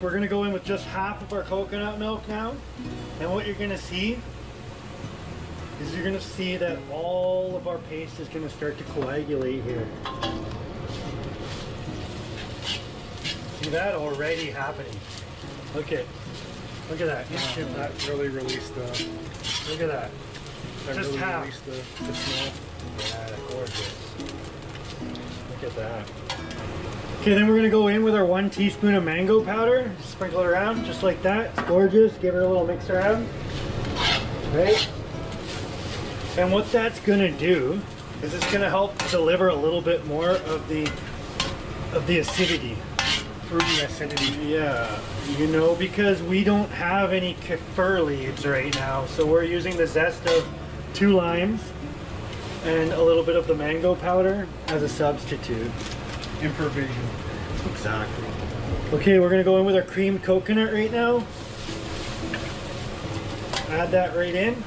We're gonna go in with just half of our coconut milk now, and what you're gonna see is you're gonna see that all of our paste is gonna start to coagulate here. See that already happening? Okay, look at that. Wow, that really released the. Look at that. That Just really half. released the smell. Yeah, gorgeous. Look at that. Okay, then we're gonna go in with our 1 teaspoon of mango powder. Sprinkle it around just like that. It's gorgeous. Give it a little mix around. Right? And what that's gonna do is it's gonna help deliver a little bit more of the acidity. Fruity acidity. Yeah, you know, because we don't have any kefir leaves right now, so we're using the zest of 2 limes and a little bit of the mango powder as a substitute. Improvision. Exactly. Okay, we're gonna go in with our creamed coconut right now. Add that right in.